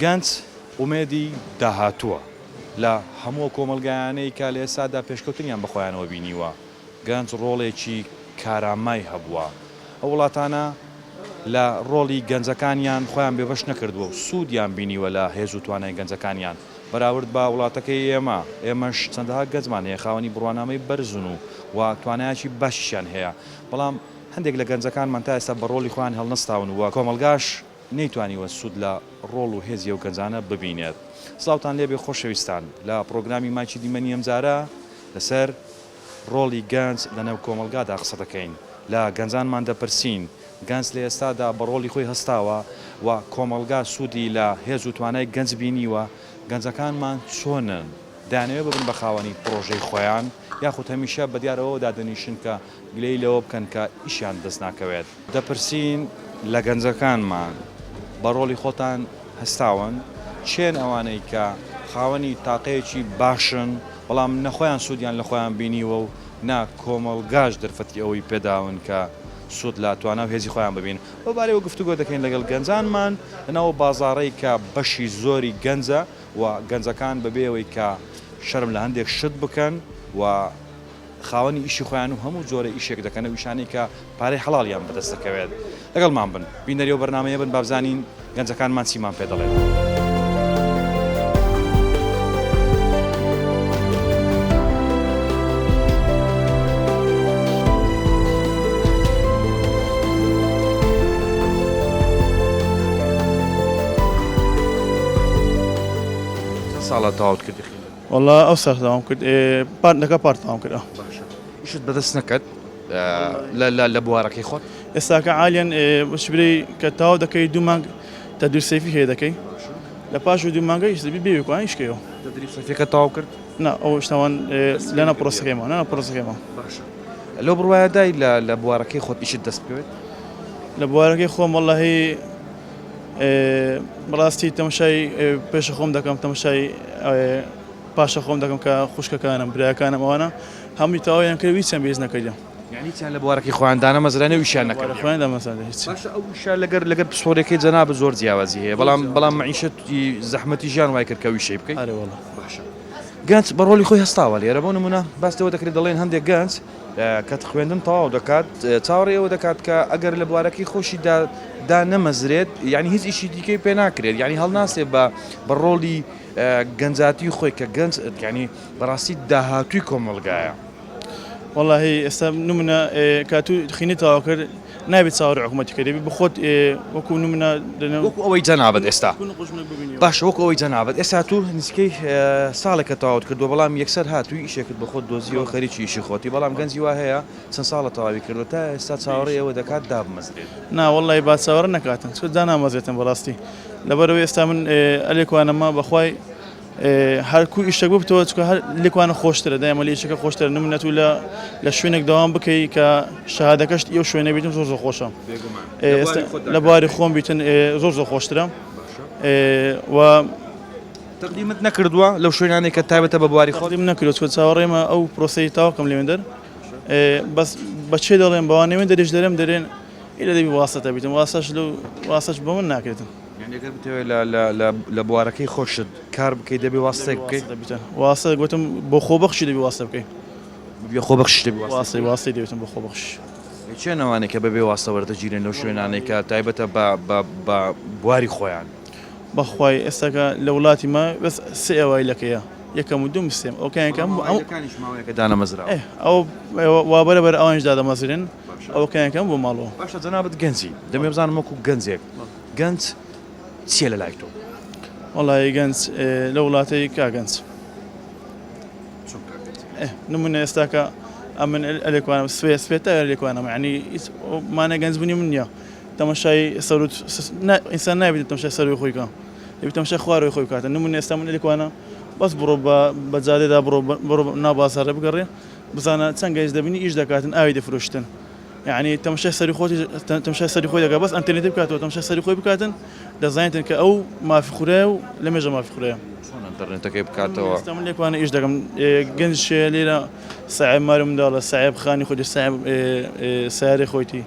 گەنج ئومێدی داهاتووە لە هەموو کۆمەلگایانەی کە لە ئێستادا پێشکەوتنیان بەخۆیانەوە بینیوە. گەنج ڕۆڵێکی کارامای هەبووە. ئەو وڵاتانە لە ڕۆڵی گەنجەکانیان خۆیان بێبەش نەکردووە و سوودیان بینیوە لە هێز و توانای گەنجەکانیان بەراورد بە وڵاتەکەی ئێمەش چەندەها گەنجمان هەیە خاوەنی بڕوانامەی بەرزن و توانایکی باشیشیان هەیە، بەڵام هەندێک لە گەنجەکانمان تا ئێستا بە ڕۆڵی خۆیان هەڵنەستاون وە کۆمەلگاش نەیتوانیوە سوود لە ڕۆڵ و هێزی و گەنجانە ببینێت. سڵاوتان لێبێ خۆشەویستان، لە پرۆگرامی ماچی دیمەنی ئەمجارە لەسەر ڕۆڵی گەنج لەنێو کۆمەلگادا قسە دەکەین، لە گەنجانمان دەپرسین گەنج لە ئێستادا بە ڕۆڵی خۆی هەستاوە و کۆمەلگا سوودی لە هێز و توانای گەنج بینیوە، گەنجەکانمان چۆنن، دانەوێ ببن بە خاوەنی پرۆژەی خۆیان یاخود هەمیشە بە دیارەوە دادەنیشن کە گلەی لەوە بکەن کە ئیشیان دەست ناکەوێت. دەپرسین لە گەنجەکانمان بە ڕۆڵی خۆتان هەستاون چێن ئەوانەی کە خاوەنی تاقەیەکی باشن بەڵام نەخۆیان سوودیان لە خۆیان بینیوە و نا کۆمەلگاش دەرفەتی ئەوەی پێداون کە سوود لە توانە و هێزی خۆیان ببین. بەبارەوە گفتوگۆ دەکەین لەگەڵ گەنجانمان لەناو بازاڕەی کە بەشی زۆری گەنجە و گەنجەکان بەبێەوەی کە شەرم لە هەندێک شت بکەن و خاوەنی ئیشی خۆیان و هەموو جۆرە ئیشێک دەکەن و ویشانەی کە پارەی حەڵاڵیان بەدەست دەکەوێت. لەگەڵمان بن بینەریەوە بەرنامەیە بن بابزانین گەنجەکانمان چیمان پێ دەڵێن. ساڵە تاوت کردی؟ والله ئەو سەر تاوام کرد پارتنەکە پارت تاوام کرد. ئیشت بەدەست نەکەت لە بوارەکەی خۆت؟ ئێستاکە عالیان بەشبرەی کە تاوا دەکەی دوو مانگ تەدبیر سەیفی هەیە دەکەی لە پاش و دوو مانگە ئیشت بێوێکوان ئیشکەوە. تەدبیر سەیفەکە تاوا کرد؟ نا ئەو شتاوان لەنە پرۆسەکەیمەوە نە پرۆسەکەیمەوە. لەو بڕوایەدای لە بوارەکەی خۆت ئیشت دەست بکەوێت؟ لە بوارەکەی خۆم وەڵڵاهی بەڕاستی تەماشای پێشە خۆم دەکەم، تەماشای پاشە خۆم دەکەم کە خوشکەکانم برایەکانم ئەوانە هەمووی تاوایان کرد هیچیان بێز نەکردم. یعنی چیان لە بوارەکەی خۆیاندانە مەزرانە ویشیان نەکرد؟ خۆیاندا مەزرانە هیچ. باشە ئەو ویشە لەگەر پسپۆرەکەی جەنابە زۆر جیاوازی هەیە، بەڵام مەعیشەتی زەحمەتی ژیان وای کرد کە ویشەی بکەیت؟ ئەرێ وەڵڵا. باشە. گەنج بە ڕۆڵی خۆی هەستاوە لێرە بۆ نمونە باس لەوە دەکرێت دەڵێن هەندێک گەنج کە خوێندن تەواو دەکات چاوەڕێ ئەوە دەکات کە ئەگەر لە بوارەکەی خۆشی دا نەمەزرێت یعنی هیچ ئیشی دیکەی پێ ناکرێت، یعنی هەڵناسێ بە ڕۆڵی گەنجاتی خۆی کە گەنج ینی بەڕاستی داهاتووی کۆمەلگایە. والله ئێستا نمونە کاتوو خینی تاوا کرد نابێت چاوەڕێ حکوومەتی کردێ بخۆت وەکو نمونە وەکو ئەوەی جەنابەت ئێستا باش وەکو ئەوەی جەنابەت ئێستا تو نزیکەی ساڵێکە تەواوت کردو بەڵام یەکسەر هاتووی ئیشێکت بە خۆت دۆزیەوە خەریکی ئیشی خۆتی بەڵام گەنجی وا هەیە چەند ساڵە تەواوی کردو تا ئێستا چاوەڕێ ئەوە دەکات دابمەزرێت. نا وەڵڵی با چاوەڕە نەکاتن چ دا نامەزرێتن بەڕاستی لەبەرەوەی ئێستا من ئەلێکوانەما بەخوای هەرکوو ئیشتێک ببتەوە چکە هەر لێکوانە خۆشترە دایمە لێشەکە خۆشتر نمونە تو لە شوێنێک دەوام بکەی کە شەهادەکەشت ئەو شوێنە بیتن زۆر زۆر خۆشە لە بواری خۆم بیتن زۆر زۆر خۆشترە و تەقدیمت نەکردووە لەو شوێنانەی کە تایبەتە بە بواری خۆت؟ تەقدیم نەکردووە چکە چاوەڕێمە ئەو پرۆسەی تاوەکەم لێوێندەر بەس بەچێ دەڵێن بەوانەوێن دەرێژ دەرێم دەرێن ئیلە دەبی واسەتە بیتن واسەش بە من ناکرێتن. ئەگەر بتەوێت لە بوارەکەی خۆشت کار بکەیت دەبێ واستێک بکەیت؟ واسە گوتم بۆ خۆبەخشی دەبی واسە بکەیت. خۆبەخش دەبی واسی دەبێتن بۆ خۆبەخش. چێنەوانێک کە بەبێ واستە وەرتەگیرن لەو شوێنانەی کە تایبەتە بە بواری خۆیان؟ بەخوای ئێستاکە لە وڵاتی ما بەس سێ ئەوای لەکەیە یەکەم و دوم سێم ئەوکەیەکەم ئەوەکە دانەمەزرا ئەو وا بەرەبەر ئەوانشدا دەمەزرێن ئەوکەیەکەم بۆ ماڵەوە. باشە جەنابەت گەنجی دەمێ بزانم وەکو گەنجێک گەنج چیە لە لای تۆ؟ وەڵی گەنج لە وڵاتەی کا گەنج نمونە ئێستاکە ئەمن ئەلێکوانم سپێتە لێکوانم ینی مانە گەنج بوونی من نییە تەماشای سەرود ئینسان نابێت تەماشای سەروی خۆی کە دەبێت تەماشای خواروی خۆی بکاتە نمونە ئێستا من لێکوانە بەس بڕۆ بە جادێدا بڕۆ نابازارە بگەڕێ بزانە چەند گەنج دەبینی ئیش دەکاتن ئاوی دەفرۆشتن یعنی تەماشای سەری خۆی دەکات بەس ئەنتەرنێتی بکاتەوە تەماشای سەری خۆی بکاتن دەزانێتن کە ئەو مافی خوڕەیە و لە مێژە مافی خوڕەیە. ئەنتەرنێتەکەی بکاتەوە ئێستا من لێکوانە ئیش دەکەم گەنج شێ لێرە ساعب ماری منداڵە ساعب خانی خۆی ساعب سیارەی خۆیتی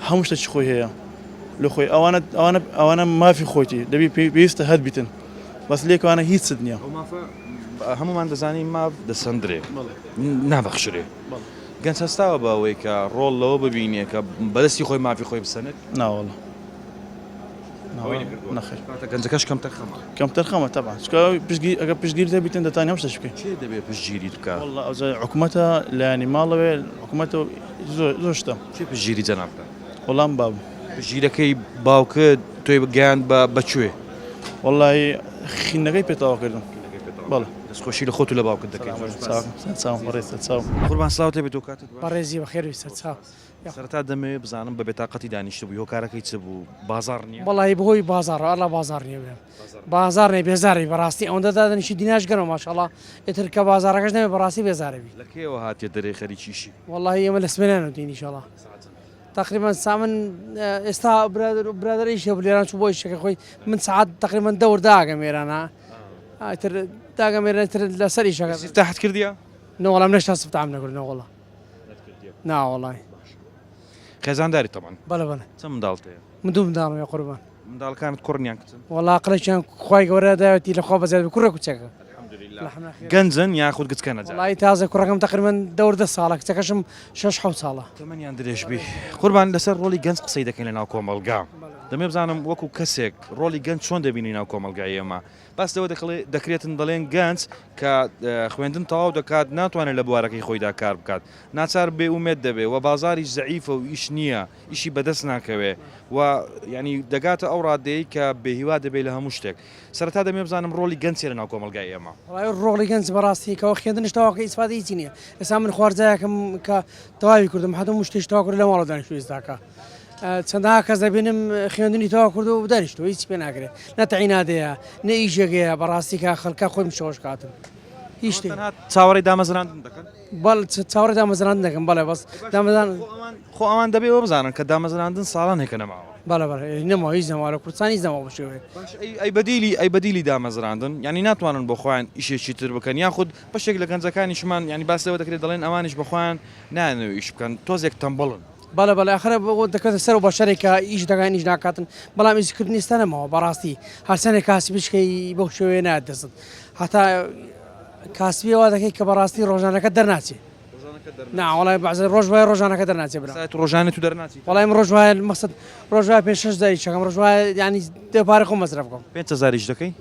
هەموو شتێکی خۆی هەیە لە خۆی ئەوانە مافی خۆتی دەبی پێویستە هەر بیتن بەس لێکوانە هیچ سد نییە هەمومان دەزانین ماف دەسەندرێ نابەخشرێ گەنج هەستاوە بە ئەوەی کە ڕۆڵ لەوە ببینێ کە بەدەستی خۆی مافی خۆی بسەنێت ناوەڵە نەخێر گەنجەکەش کەم تەرخەمە کەم تەرخەمە تەبان ئەگە پشتگیر دەبیتن دەتانی هەم شتەش بکەیت چێ دەبێت پشتگیری بکات والله ئەوزای حکوومەتە لایانی ماڵەوێ حکوومەتە زۆر شتە چێ پشتگیری جەناب بکات وەڵام باب پشتگیرەکەی باوکە تۆی بگەیان بەکوێ وەڵی خینەکەی پێتاوا کردم بەڵێ دەستخۆشی لە خۆت و لە باوکت دەکەیت قوربان سلااوتێ بێت و کاتت بەڕێزی بەخێر چاو سەرتا دەمەوێت بزانم بە بێتاقەتی دانیشتە بوو هۆکارەکەی چ بوو بازار نییە بەڵی بۆی بازارڕ ئەلا بازار نیە برم بازار نەی بێزاری بەڕاستی ئەوەندە دادنیشی دیناش گەرم ماشەڵا ئێتر کە بازارەکەش نەوێ بەڕاستی بێزارەوی لەکەیەوە هاتیە دەرێ خەریکیشی والله ئێمە لە سمێنان و دینیشەڵا تقریبا سامن ئێستا برادەرەیش هەبوو لێران چوو بۆی شەکە خۆی من سعات تقریبا دەور داگەم ئێرانە ئیتر داگەم ئێرانتر لەسەری شەکە تاحت کردیە نەوەڵام نەشتا سفتام نەکردن وڵا ناوەڵی خێزانداری تەمان بەڵێ بەڵێ چەند منداڵتەیە من دوو منداڵم قوربان منداڵەکانت کوڕنیان کچن وڵا قڵێکیان خی گەورە داوەتی لە خۆ بەزار کوڕە کوچەکە گەنجن یاخود گچکەنە وڵی تازە کوڕەکەم تقریبا دەوردە ساڵە کچەکەشم 6 ساڵە تەمەنیان درێژبی قوربان لەسەر ڕۆلی گەنج قسەی دەکەین لە ناو کۆمەلگا دەمێ بزانم وەکو کەسێک ڕۆلی گەنج چۆن دەبینی ناو کۆمەلگای ئێمە باس لەوە دەکرێتن دەڵێن گەنج کە خوێندن تەواو دەکات ناتوانێت لە بوارەکەی خۆیدا کار بکات ناچار بێ ئومێت دەبێ و بازاری زەعیفە و ئیش نییە ئیشی بەدەست ناکەوێ و ینی دەگاتە ئەو ڕادەیە کە بێهیوا دەبێت لە هەموو شتێک سەرەتا دەمێ بزانم ڕۆلی گەنجێ لە ناو کۆمەلگای ئێمە ڕۆڵی گەنج بەڕاستی کەەوە خوێندنش تاواکە ئیسفادە هیچی نییە ئێستا من خواردایەکەم کە تەواوی کردم هەموو شتێش تاوا کرد لە ماڵە دانیشتووی ئێستاکە چەندها کەس دەبینم خوێندنی تەوا کرد و دانیشتووە هیچ پێ ناکرێت نەتەعینادەیە نە ئیژێگەیە بەڕاستی کە خەڵکە خۆی شۆش کاتم هیچ شتێ چاوەڕی دامەزراندن دەکەن بەڵ چاوەڕی دامەزراندن دەکەم بەڵێ بەس دامەزان خۆ ئەوان دەبێ ئەوە بزانن کە دامەزراندن ساڵان هێکە نەماوە بەڵێ بەڵێ نەماوە هیچ نەماوە لە کوردستانی هیچ نەماوە بشێوێ ئەی بەدیلی دامەزراندن ینی ناتوانن بۆ خۆیان ئیشێکی تر بکەن یاخود بەشێک لە گەنجەکانیشمان ینی باسەوە دەکرێت دەڵێن ئەوانش بەخۆیان نانەوە ئیش بکەن تۆزێک تەمبڵن بەڵێ بەڵێ ئەخرە دەکەێتە سەر و بە شەرێکە ئیش دەکەن ئیش ناکاتن بەڵام ئیشکردنی ستانەمەوە بەڕاستی هەرسەنێک کاسی بشکەی بەو شێوەیە نادەست هەتا کاسبیەوە دەکەی کە بەڕاستی ڕۆژانەکە دەرناچێت ناوەڵای بەعزە ڕۆژ وای ڕۆژانەکە دەرناچێت برا ڕۆژانە تو دەرناچی وڵای ڕۆژ وای مەسەد ڕۆژ وای 5 داری چەکەم ڕۆژ وای ینی دێپارە خۆ مەزرە بکەم 5,000 دەکەی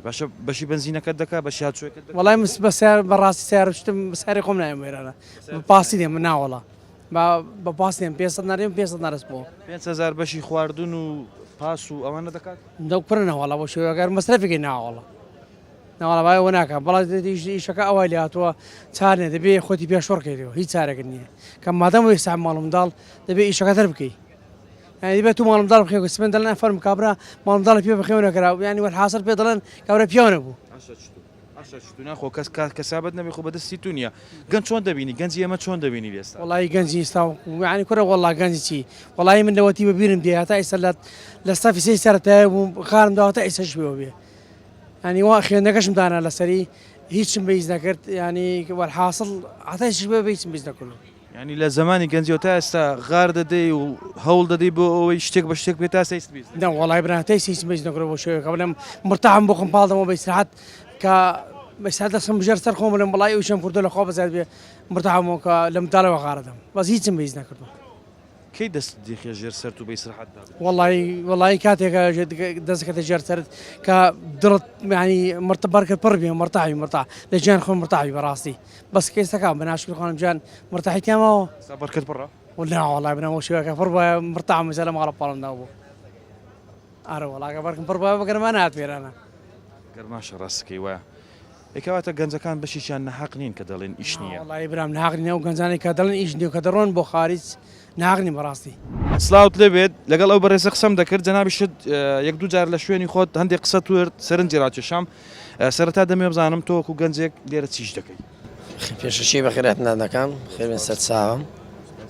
باشە بەشی بنزینەکەت دەکا بە شاتوێکت وڵای بەسیار بەڕاستی سیار شتم بەساری خۆم نایم وێرانە پاسی دێم ناوەڵە بە پاسیێن 500 ناریم 500 نارس بۆ 5,000 بەشی خواردن و پاس و ئەوانە دەکات دەپڕنەوەڵە بۆ شێوەگەر مەسرەفێکی ناوەڵە ناوەڵە باەوە ناکە بەڵات ئیشەکە ئەوای لە هاتووە چارێ دەبێ خۆتی پێشۆڕکەیتەوە هیچ چارەکە نییە کە مادەم وی سام ماڵمداڵ دەبێت ئیشەکە تر بکەیت دەبێت تو ماڵمداڵ بخێ سمێن دەڵێن فەرم کابرا ماڵمداڵ پێ بخێونەکەرا ینی وەرحاصل پێ دەڵێن کابرا پیاوە بوو ناخۆ کەس کەسابەت نەبێ خۆ بەدەستی تو نییە گەنج چۆن دەبینی گەنجی ئێمە چۆن دەبینی لێستا وڵی گەنجی ئێستا ینی کوڕە وڵا گەنجی چی وڵی من لەوەتی بەبیرم دێ هەتا ئێستا لە سەفی سەی سەرەتایە بوو خارم داوەتە ئێستا شوێەوە بێ ینی وا خوێندەکەشم دانا لەسەری هیچم بەیز نەکرد ینی وەرحاصل هەتایش بێ هیچم بیز نەکردو ینی لە زمانی گەنجی تا ئێستا غار دەدەی و هەوڵ دەدەی بۆ ئەوەی شتێک بە شتێک بێت تا سەیست بیست نە وڵی براتەی هیچ بیز نەکرد بۆ شوێ کە بڵێم مرتاحم بۆ خەمپاڵدەمەوە بە ئیسراحەت کە بەستا دەستم بژێر سەر خۆم لەم بڵای ئەوشم کردو لە خۆ بەزار بێ مرتاحمەوە کە لە منداڵەوە غاردەم بەس هیچم بەیز نەکردو کەی دەست دیخێ ژێر سەر و بە ئیسراحەت وڵی کاتێکە دەستەکەتە ژێر سەرت کە دڵت ینی مرتبەرکە پڕ بێ مرتاحی مرتاح لە گیان خۆم مرتاحی بەڕاستی بەس کەیسەکان بەناشکر خۆنم گیان مرتاحیتیامەوە بەرکت پڕە ولا وڵای بنەوە شوێکە پڕ بە مرتاح مزە لە ماڵە پاڵمدا بوو ئارە وڵاکە بەرکم پڕ بە بەگەرمان هات وێرانە گەرماشە ڕاستەکەی وایە ئێکەواتە گەنجەکان بەشیشیان نەحەق نین کە دەڵێن ئیش نییە وڵی برام ناغنی ئەو گەنجانی کە دەڵێن ئیش نیە کە دەڕۆن بۆ خارج ناغنی بەڕاستی سلااوت لێبێت لەگەڵ ئەو بەڕێزە قسەم دەکرد جەنابیشت یەک دوو جار لە شوێنی خۆت هەندێک قسە توورد سەرنجی ڕاکێشام سەرەتا دەمێ بزانم تۆ وەکو گەنجێک لێرە چیش دەکەی پێشەشی بەخێرات نادەکەم خێربێن سەر چاوم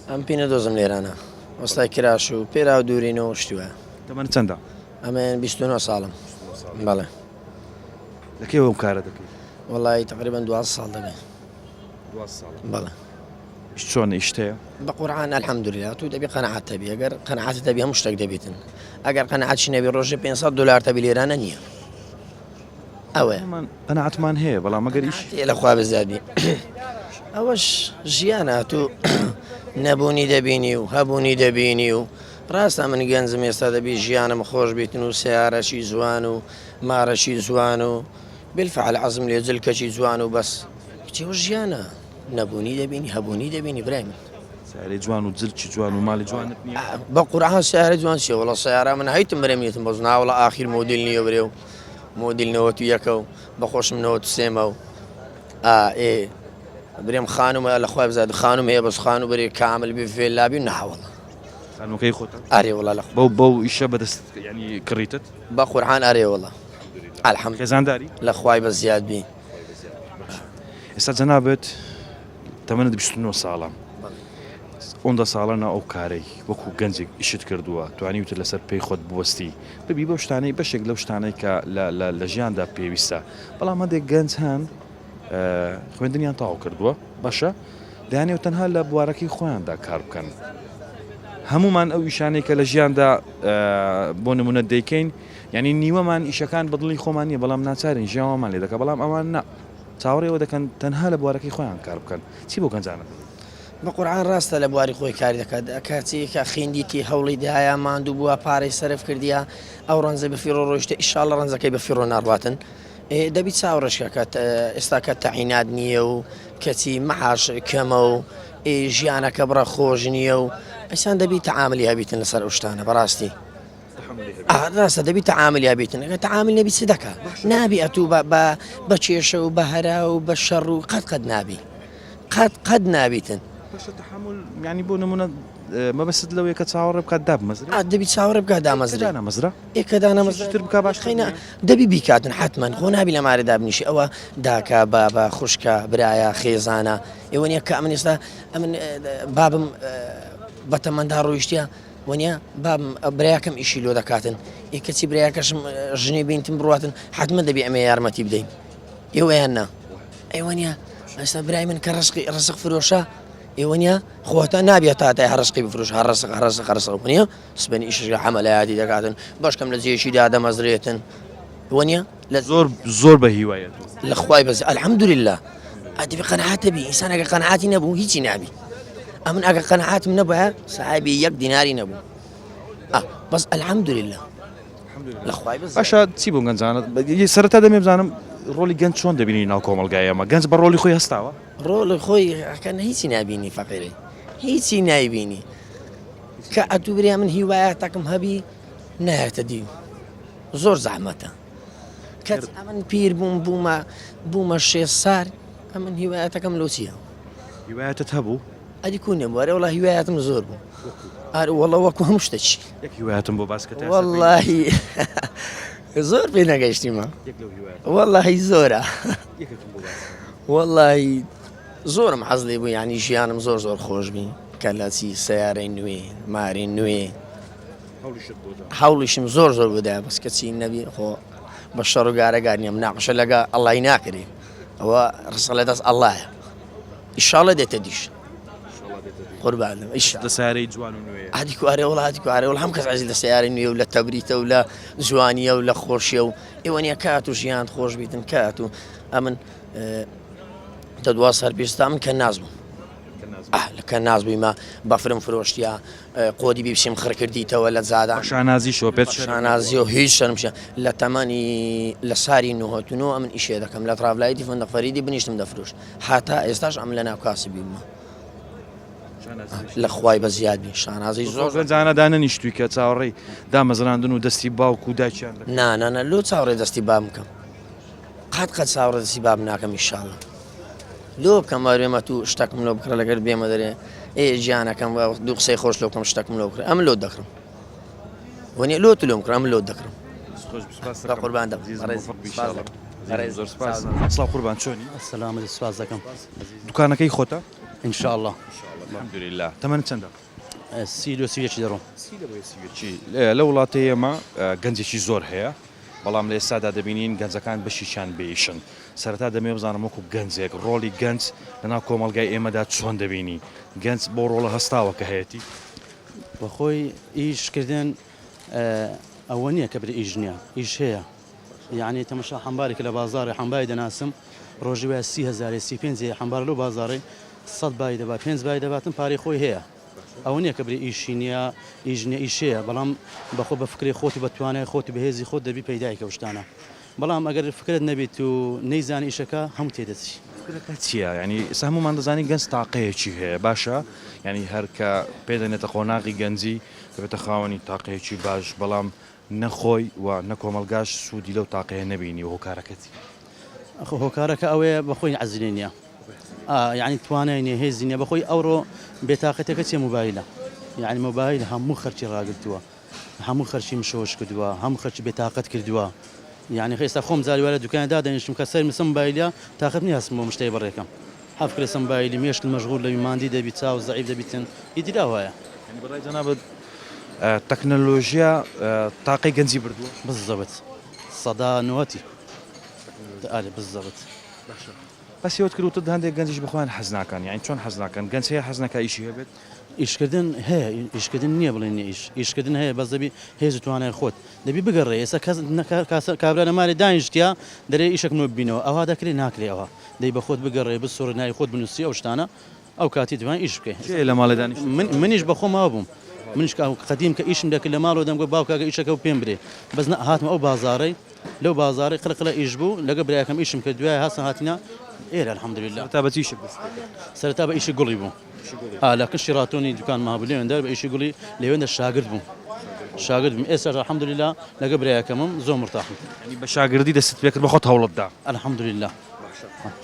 ئەم پینە دۆزم لێرانە وەستای کراش و پێرا و دوورینەوە شتووە تەمەن چەندە ئەمەیان 29 ساڵم بەڵێ لەکەی ئەو کارە دەکەی وڵی تقریبان 12 ساڵ دەبێت بەڵێ چۆن ئیشتەیە بقورآن الحمد لله تو دەبی قەنەعات هەبی ئەگەر قەنەعاتت هەبی هەموو شتێک دەبێتن ئەگەر قەنەعاتش نەبی ڕۆژێ 500 دلار تەبی لێرانە نییە ئەوەیە قەنەعەتمان هەیە بەڵام ئەگەر ئیش لەخوا بزادی ئەوەش ژیانە تو نەبوونی دەبینی و هەبوونی دەبینی و ڕاستە من گەنجم ئێستا دەبی ژیانم خۆش بیتن و سیارەشی جوان و مارەشی جوان و بالفعل عەزم لێ جلکەشی جوان و بەس کچێ ژیانە نەبوونی دەبینی هەبوونی دەبینی برای من سیارەی جوان و جلکی جوان و ماڵی جوانت نییە بە قورآن سیارە جوان چێ وڵە سیارە من هەیتم برێمیتم بەس ناوڵە ئاخیر مۆدیل نییە برێ و مۆدیل 91 و بەخۆشم 93 و ئێ برێم خانومە لەخوای بزاد خانوم هەیە بەس خانوو بەرێ کامل بێ فێلابی و ناوەڵە خانووکەی خۆتە ئارێ وڵا لە بەو ئیشە بەدەست ینی کڕیتت بە قورآن ئارێ وڵە الحەمد خێزانداری لەخوای بە زیاد بی ئێستا جەنابێت تەمەنت 29 ساڵە ئەوەندە ساڵانە ئەو کارەی وەکو گەنجێک ئیشت کردووە توانی وتر لەسەر پێی خۆت بوەستی ببی بەو شتانەی بەشێک لەو شتانەی کە لە ژیاندا پێویستە بەڵام هەندێک گەنج هەن خوێندنیان تاو کردووە باشە دەیانێ تەنها لە بوارەکەی خۆیاندا کار بکەن هەمومان ئەو ئیشانەی کە لە ژیاندا بۆ نمونە دەیکەین ینی نیوەمان ئیشەکان بەدڵی خۆمان نیە بەڵام ناچارین ژیانمان لێ دەکە بەڵام ئەوان نا چاوەڕێەوە دەکەن تەنها لە بوارەکەی خۆیان کار بکەن چی بۆ گەنجانە بە قورآن ڕاستە لە بواری خۆی کاری دەکات کاتێککە خێندیتی هەوڵی دایا ماندوو بووە پارەی سەرف کردیە ئەو ڕەنجە بە فیرۆ ڕۆیشتە ئیشاڵە ڕەنجەکەی بە فیرۆ ناڕاتن دەبی چاوەڕێشکە ئێستا کە تەعینات نییە و کەچی مەعاش کەمە و ژیانەکە بڕە خۆش نییە و ئەسان دەبی تەعاملی هەبیتن لەسەر ئەو شتانە بەڕاستی ڕاستە دەبی تەعاملی هەبیتن ئەگە تەعامل نەبی چ دەکات نابی ئەتوو بە کێشە و بە هەرا و بە شەڕ و قەت نابی قەت نابیتن ینی بۆ نمونە مەبەست لەوەیە کە چاوەڕێ بکات دابمەزرێ دەبی چاوەڕێ بکات دامەزرێ نامەزرا ئێکەدانەمەزتر بک باشخینە دەبی بیکاتن حتمما خۆ نابی لە مارە دابنیشی ئەوە داکە بابە خوشکە برایە خێزانە ئێوە نیە کە من ئێستا ئەمن بابم بەتەمەندا ڕۆیشتە وەنیە بابم برایەکەم ئیشی لۆ دەکاتن کەچی برایەکەشم ژنێ بینتم بڕاتن حتممە دەبی ئەمە یارمەتی بدەین ئێوەیان نا ئەیوەنیە ئەستا برای من کە ڕسق فرۆشە ئێوەنیە خۆتە نابێت تاتای هەڕسقی بفرۆش هەڕسقنیە سبنی ئیشگە حەمەلایاتی دەکاتن باشکەم لە جێشیدا دەمەزرێتن وەنیە لە زۆر بە هیوایەت لە خوای بەز الحەمدولله ئەدەبی قەنەعات بی ئینسان ئەگە قەنەعاتی نەبوو هیچی نابی ئەمن ئەگە قەنەعاتم نەبووە ساحیبی 1 دیناری نەبوو بەس الحەمدولله لە خوای بەز باشە چی بۆ گەنجانت سەرەتا دەمێ بزانم ڕۆلی گەنج چۆن دەبینی ناو کۆمەلگای ئەمە گەنج بە ڕۆلی خۆی هەستاوە ڕۆڵی خۆی ئەکەن هیچی نبینی فەقیری هیچی نایبینی کە ئەتوو بریا من هیوایەتەکەم هەبی نایەتە دی زۆر زەحمەتە کە ئەمن پیر بوومە 6 سار ئەمن هیوایەتەکەم لۆ چییە هیوایەتت هەبوو ئەدی کوونێ وەرە وڵا هیوایەتم زۆر بوو وەڵە وەکو هەموو شتێکی هیوایەتم بۆ باسکەت واللهی زۆر پێ نەگەیشتیمە واللهی زۆرە واللهی زۆرم حەز لێ بوو یعنی ژیانم زۆر خۆش بی کە لە چی سیارەی نوێ ماری نوێ هەوڵیشم زۆر بوودا بەس کەچی نەبی خۆ بە شەڕ و گارەگار نییە مناقشە لەگە ئەڵڵای ناکرێ ئەوە ڕسق لە دەست ئەڵڵایە ئیشاڵە دێتە دیش قوربانم لە سیارەی جوان و نوێ هادیکو ئارێ وڵ هادیکو ئارێ وڵ هەم کەس عزیز لە سیارەی نوێ و لە تەبریتە و لە جوانیە و لە خۆشیە و ئێوە نیە کات و ژیان خۆش بیتن کات و ئەمن دە دوا سەر پێشتا من کە نازبووم لەکە نازبوویمە بەفرم فرۆشتیا قۆدی بیبشیم خڕ کردیتەوە لە زادا شانازی شۆپێت شانازی و هیچ شەرمشە لە تەمەنی لە ساری 1990 ئەمن ئیشێ دەکەم لە تراڤلایەتی فەندق فەریدی بنیشتم دەفرۆش هاتا ئێستاش ئەم لە ناو کاسی بیمە لە خوای بە زیاد بی شانازی زۆر گەنجانە دانەنیشتووی کە چاوەڕێی دامەزراندن و دەستی باوک و دایکیان نانە لۆ چاوەڕێ دەستی بام بکەم قەت چاوەڕێ دەستی بام ناکەم ئینشاڵڵا لۆ بکەم وارێمە تو شتێکم لۆ بکڕە لەگەر بێمە دەرێ ژیانەکەم دوو قسەی خۆش لۆ بکەم شتێکم لۆ بکڕێ ئەم لۆ دەکڕم وەنیە لۆ تو لۆم کڕ ئەم لۆ دەکڕم قوربان دەم زۆر سپاس سڵاو قوربان چۆنی سلام سواز دەکەم دوکانەکەی خۆتە ئینشاءالله الحەمدولله تەمەنت چەندە سیوێکی دەڕۆم لە وڵاتی ئێمە گەنجێکی زۆر هەیە بەڵام لە ئێستادا دەبینین گەنجەکان بەشیشان بێیشن سەرەتا دەمێ بزانم وەکو گەنجێک ڕۆلی گەنج لەناو کۆمەلگای ئێمەدا چۆن دەبینی گەنج بۆ ڕۆڵە هەستاوە کە هەیەی بەخۆی ئیشکردن ئەوە نییە کە برێ ئیش نییە ئیش هەیە یعنی تەمەشا حەمبارێک لە بازارێ حەمبای دەناسم ڕۆژی وایە 30,000 35 حەمبار لەو بازاڕی 100 بای دەبات 5 بای دەباتن پارەی خۆی هەیە ئەوە نییە کە برێ ئیشی نییە ئیژنیە ئیشەیە بەڵام بەخۆ بە فکری خۆتی بەتوانای خۆتی بەهێزی خۆت دەبی پەیدایکە شتانە بەڵام ئەگەر فکرت نەبێت و نەیزانی ئیشەکە هەموو تێدەچی چییە ینی هەمومان دەزانی گەنج تاقەیەکی هەیە باشە ینی هەر کە پێدەنێتە قۆناغی گەنجی کە بێتە خاوەنی تاقەیەکی باش بەڵام نەخۆی و نەکۆمەلگاش سوودی لەو تاقەیە نەبینی و هۆکارەکەتی هۆکارەکە ئەوەیە بەخۆی عەزیلی نییە یعنی توانای نیە هێزی نیە بەخۆی ئەوڕۆ بێتاقەتەکە چێ موبایلە یعنی موبایل هەموو خەرچی ڕاگرتووە هەموو خەرچی مشۆش کردووە هەموو خەرچی بێتاقەت کردووە یعنی خێستا خۆم زاریوارە دوکاندا دەنیشتم کە سەر مسم موبایلە تاقەت نیە هەستم بۆ مشتری بەڕێکم هەفکرێ سم موبایلی مێشت مەشغول لەوی ماندی دەبی چاو زەعیف دەبیتن ئیدرا وایە بەڕای جەنابەت تەکنەلۆژیا تاقەی گەنجی بردووە بالضبط سەدا نوەتی بالضبط بەسیەوت کردوتت هەندێک گەنجیش بخۆیان حەز ناکەن یعنی چۆن حەز ناکەن گەنج هەیە حەز ناکە ئیشی هەبێت ئیشکردن هەیە ئیشکردن نییە بڵێن ئیشکردن هەیە بەس دەبی هێز توانای خۆت دەبی بگەڕێ ئێستا کابرا لەماری دانیشتیا دەرێ ئیشک نۆ ببینەوە ئەوها دەکرێت ناکرێ ئەوە دەی بە خۆت بگەڕێ بسۆڕ ناوی خۆت بنووسی ئەو شتانە ئەو کاتی دوان ئیش بکەی لە ماڵی دانیشت منیش بە خۆمەوە بووم منیش قەدیم کە ئیشم دەکرد لە ماڵەوە دەمگو باوکاگە ئیشەکە و پێم برێ بەس هاتمە ئەو بازاڕی لەو بازاڕی قلقلە ئیش بوو لەگە برایەکەم ئیشم کرد دوای هەستە هاتینا ئێرە الحەمدولله تا بەچیشە سەرەتا بە ئیشی گوڵی بوو لە کشی ڕاتۆنی دوکان مابوو لێوێندا بە ئیشی گوڵی لێوێندا شاگرد بووم شاگرد بووم ئێستا الحەمدولله لەگە برایەکەمم زۆر مرتاحم بە شاگردی دەست پێ کرد بە خۆت هەوڵتدا الحەمدولله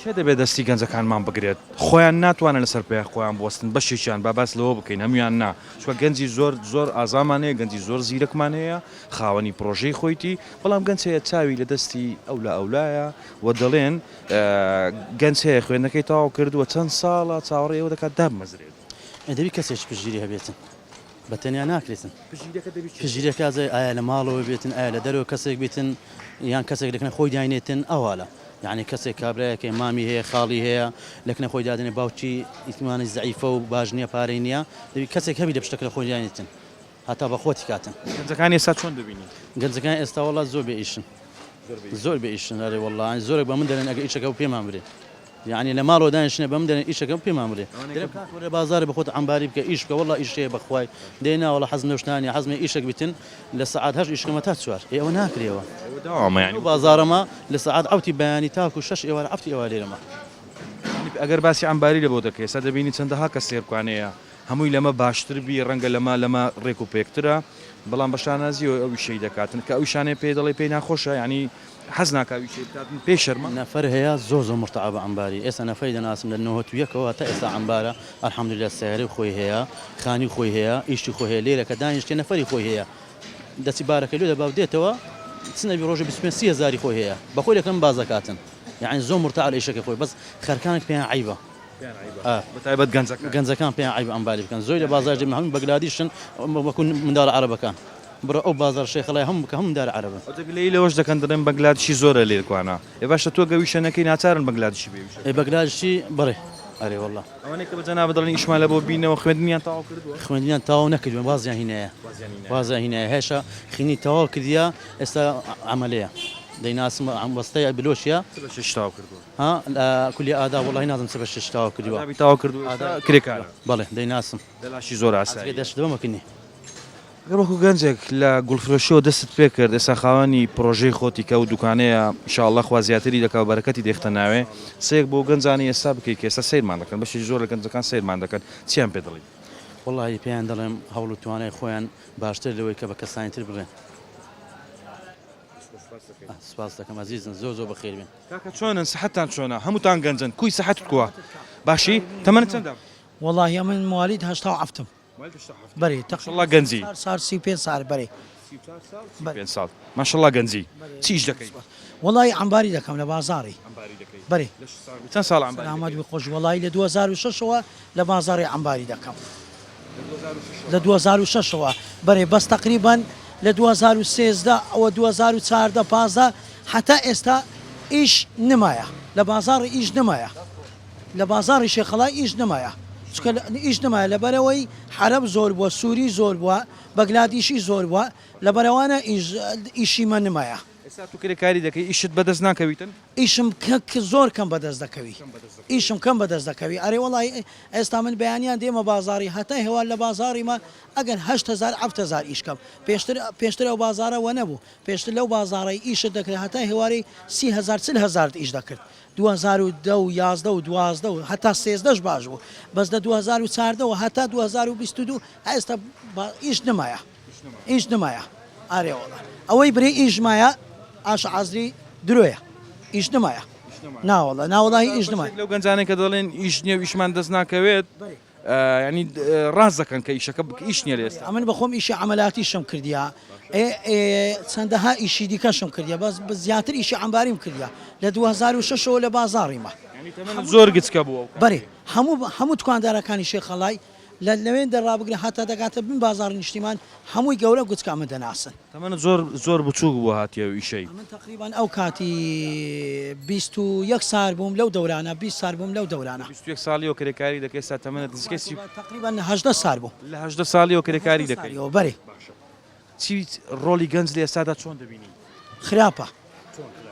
چێ دەبێت دەستی گەنجەکانمان بگرێت خۆیان ناتوانن لەسەر پێ خۆیان بوەستن بەشێکیان با باس لەوە بکەین هەمویان نا چوە گەنجی زۆر ئازامانەیە گەنجی زۆر زیرەکمانەیە خاوەنی پرۆژەی خۆیتی بەڵام گەنج هەیە چاوی لە دەستی ئەولایە و دەڵێن گەنج هەیە خوێندەکەی تاوا کردووە چەند ساڵە چاوەڕێەوە دەکات دابمەزرێت دەبی کەسێک پژگیری هەبێتن بەتەنیا ناکرێتن پژگیرەکە ئایا لە ماڵەوە بێتن ئایا لە دەرەوە کەسێک بێتن یان کەسێک لەکنە خۆی داینێتن ئەوواە یعنی کەسێک کابراایەکە مامی هەیە خاڵی هەیە لەکنە خۆی دادنێ باوکی ئیتمانی زعیفە و باش نییە پارەی نییە دەبی کەسێک هەبی لە پشتەکە خۆی داینێتن هەتا بە خۆتی کاتن گەنجەکان ئێستا چۆن دەبینی گەنجەکان ئێستا وڵات زۆر بێ ئیشن زۆر بێ ئیشن ئەرێ وەڵڵانی زۆرێک بە من دەرێن ئەگە ئیشەکە و پێمان برێ یعنی لە ماڵەوە دانیشتنە بەم دەرێن ئیشەکە و پێمان برێ لە بازارێ بە خۆت عەمباری بکە ئیش بکە وەڵڵا ئیشەیە بەخوای دێنا وەڵڵا حەزم نەشتانی حەزمە ئیشەک بیتن لە سەعات 8 ئیشکەمە تا 4 ئێوە ناکرێەوە بازارەمە لە سەعات عوتی بەیانی تاکو 6 ئێوە عوتی ئێوە لێرەمە ئەگەر باسی عەمباری لە بۆ دەکەی ئێستا دەبینی چەندەها کە سێرکوانەیە هەمووی لەمە باشتر بی ڕەنگە لەمە ڕێک و پێکترە بەڵام بەشانازیەوە ئەو شەی دەکاتن کە ئەو شانێ پێ دەڵێ پێی ناخۆشە ینی حەز ناکاوی شێکاتن پێ شەرمە نەفەر هەیە زۆر مرتەعە بە عەمباری ئێستا نەفەری دەناسم لە 91ەوە تا ئێستا عەمبارە الحەمدولله سیارەی خۆی هەیە خانی خۆی هەیە ئیشتی خۆی هەیە لێرە کە دانیشتێ نەفەری خۆی هەیە دەچی بارەکە لێ دەباو دێتەوە سنەبی ڕۆژە 25,000 خۆی هەیە بەخۆی دەکەم بازەکاتن یعنی زۆر مرتەعە لە ئیشەکە خۆی بەس خەرکانێک پێیان عیبە بەتایبەت گەنجەکان پێیان عیب ئەمباری بکەن زۆر لە بازار دێ هەموو بەگلادیشن وەکو منداڵە عەرەبەکان برە ئەو بازار شێخەڵای هەموو کە هەموو دارە عەرەبن لەی لەوەش دەکەن دەڵێن بەنگلادیشی زۆرە لێرکوانە ێ باشە تۆ گەویشەنەکەی ناچارن بەنگلادیشی بێویشە بەگلادیشی بڕێ ئەرێ وەڵڵا ئەوانەی کە بەجەنابە دەڵێن ئیشمان لە بۆ بینەوە خوێندنیان تاوا کردووە خوێندنیان تاوا نەکردوێن وازیان هینەیە وازیان هینەیە هێشە خینی تاوا کردیە ئێستا عەمەلەیە دەیناسم وەستەیە بلۆشیە تاوا کردووە ها کولی ئادا وەڵڵاهی نازم سبە شش تاوا کردووە تاوا کردووە کرێکارە بەڵێ دەیناسم دەلاشی زۆر ئاسایی دەشتبەمەکنی وەکو گەنجێک لە گوڵفرۆشیەوە دەستت پێ کرد ئێستا خاوەنی پرۆژەی خۆتی کە و دوکانەیە ئینشاءالله خوا زیاتری دەکا و بەرەکەتی دێختە ناوێ سێک بۆ گەنجانی ئێستا بکەیت کە ئێستا سیرمان دەکەن بەشی زۆر لە گەنجەکان سیرمان دەکەن چیان پێ دەڵێت وەڵڵاهی پێیان دەڵێم هەوڵ و توانای خۆیان باشتر لەوەی کە بە کەسانیتر بڕێن سپاس دەکەم عەزیزن زۆر بەخێر بێن کاکە چۆنن سەحەتتان چۆنە هەمووتان گەنجن کوی سەحەتت کووە باشی تەمەنت چەندە والله من مواليد 87 بري ماشاءالله گەنجی صار 35 سال بري 5 ساڵ ماشاءالله گەنجی چیش دەکەی والله عمباري دكم لبازاري بري چەند ساڵ عەمباری سلامات بخوش والله ل 2006 لبازاري عمباري دكم ل 2006 بري بس تقريبا ل 2013 او 2014 15 حتى استا ئیش نمایە لە بازاڕی ئیش نمایە لە بازاڕی شێخەڵای ئیش نمایە چکە ئیش نمایە لەبەرەوەی حەرەب زۆر بووە سووری زۆر بووە بەگلادیشی زۆر بووە لە بەرەوانە ئیشیمە نمایە ئێستا تو کرێکاری دەکەی ئیشت بەدەست ناکەویتن ئیشم زۆر کەم بەدەست دەکەوی ئیشم کەم بەدەست دەکەوی ئەرێ وڵی ئێستا من بەیانیان دێمە بازاری هەتا هێوار لە بازاڕیمە ئەگەر 8,000 ئیش کەم پێشتر ئەو بازارەوە نەبوو پێشتر لەو بازاڕی ئیشت دەکرێت هەتا هێواری 30,000 ئیش دەکرد 2010 و 12 و هەتا 13 باش بوو بەس لە 2014ەوە هەتا 2022 ئێستا ئیش نمایە ئیش نمایە ئارێ وڵە ئەوەی برێ ئیشمایە ئاش عزری درۆیە ئیش نمایە ناوەڵە ناوەڵی ئیش نمای لەو گەنجانێک کە دەڵێن ئیش نییە و ئیشمان دەست ناکەوێت ینی ڕاست دەکەن کە ئیشەکە ئیش نییە لێستا ئەمن بەخۆم ئیشی عملاتی شم کردیا چەندەها ئیشی دیکەشم کردیا بەس زیاتر ئیشی ئەمباریم کردیا لە 2006ەوە لە بازاڕیمە زۆر گچکە بووە بەێ هەموو توکاندارەکانی شێخەڵای لەوێن دەڕابگرێ هەتا دەگاتە بن بازار نیشتیمان هەمووی گەورە گوچکامە دەناسن تەمەنە زۆر بچووک بووە هاتیە و ئیشەی من تقریبان ئەو کاتی 21 سال بووم لەو دەورانە 20 سال بووم لەو دەورانە 21 ساڵی و کرێکاری دەکەی سا تەمەنە دەستکەسی تقریبان 18 سال بوو لە 18 ساڵی و کرێکاری دەکەی بەێ چی ڕۆلی گەنج لە ئێستادا چۆن دەبینی خراپە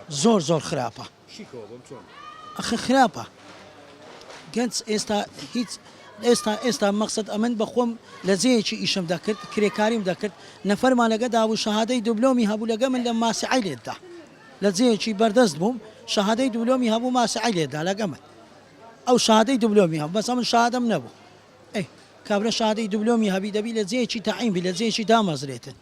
زۆر خراپە خراپە گەنج ئێستا هیچ ئێستا مەقصد ئەمن بەخۆم لە جێیەکی ئیشم دەکرد کرێکاریم دەکرد نەفەرمان لەگەدا بوو شەهادەی دوبلۆمی هەبوو لەگە من لە ماسیعی لێدا لە جێیەکی بەردەست بووم شەهادەی دوبلۆمی هەبوو ماسیعی لێدا لەگە من ئەو شەهادەی دوبلۆمی هەبوو بەس من شادەم نەبوو کابرا شادەی دوبلۆمی هەبی دەبی لە جێیەکی تەعینبی لە جێیەکی دامەزرێتن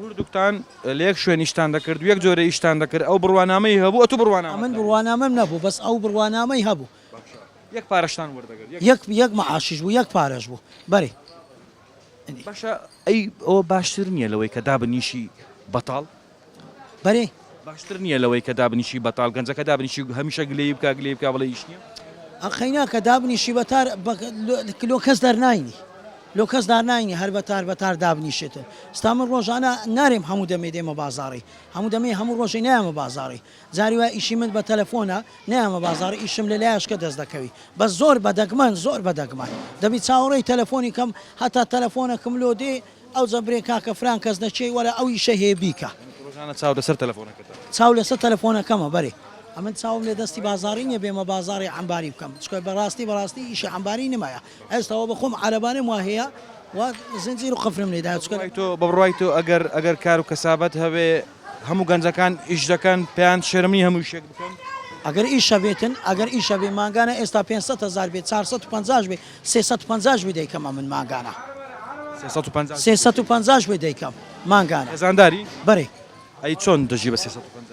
هەردووکتان لە یەک شوێن ئیشتان دەکرد و یەک جۆرە ئیشتان دەکرد ئەو بڕوانامەی هەبوو ئەتو بڕوانامە من بڕوانامەم نەبوو بەس ئەو بڕوانامەی هەبوو یەک پارەشتان وەردەگرت یەک مەعاشیش بوو یەک پارەش بوو بەێ باشە ئەی ئەوە باشتر نییە لەوەی کە دابنیشی بەتاڵ بەێ باشتر نییە لەوەی کە دابنیشی بەتاڵ گەنجەکە دابنیشی هەمیشە گلەی بکە گلەی بکە بڵێ ئیش نییە ئەخەینا کە دابنیشی بەتار لۆ کەس دەرناینی لۆ کەس دارناینی هەر بەتار دابنیشێتن ستا من ڕۆژانە نارێم هەموو دەمێ دێمە بازاڕی هەموو ڕۆژی نیامە بازاڕی جاری وای ئیشی من بە تەلەفۆنە نیامە بازاڕی ئیشم لە لایشکە دەست دەکەوی بە زۆر بەدەگمەن دەبی چاوەڕێی تەلەفۆنی کەم هەتا تەلەفۆنەکەم لۆ دێ ئەو جەبرێ کاکە فران کەس نەچێ وەرە ئەو ئیشە هەیە بیکە چاو لەسەر تەلەفۆنەکە چاو لەسەر تەلەفۆنەکەمە بەێ ئەمن چاوم لێ دەستی بازاری نیە بێمە بازاری ئەمباری بکەم چکە بەڕاستی ئیشی ئەمباری نمایە ئێستاەوە بەخۆم عەرەبانم وا هەیە زنجیر و قفرم لێدا تۆ بڕای تۆ ئەگەر کار و کەسابەت هەبێ هەموو گەنجەکان ئیش دەکەن پێیان شەرمی هەموو شێک بکەن ئەگەر ئیشە بێتن ئەگەر ئیشە بێ ماگانە ئێستا 500,000 بێت 450 بێ 350 بێ دەیکەمە من ماگانە 350 بێ دەیکەم ماگانە هەزانداری بەێ ئەی چۆن دەژی بە 350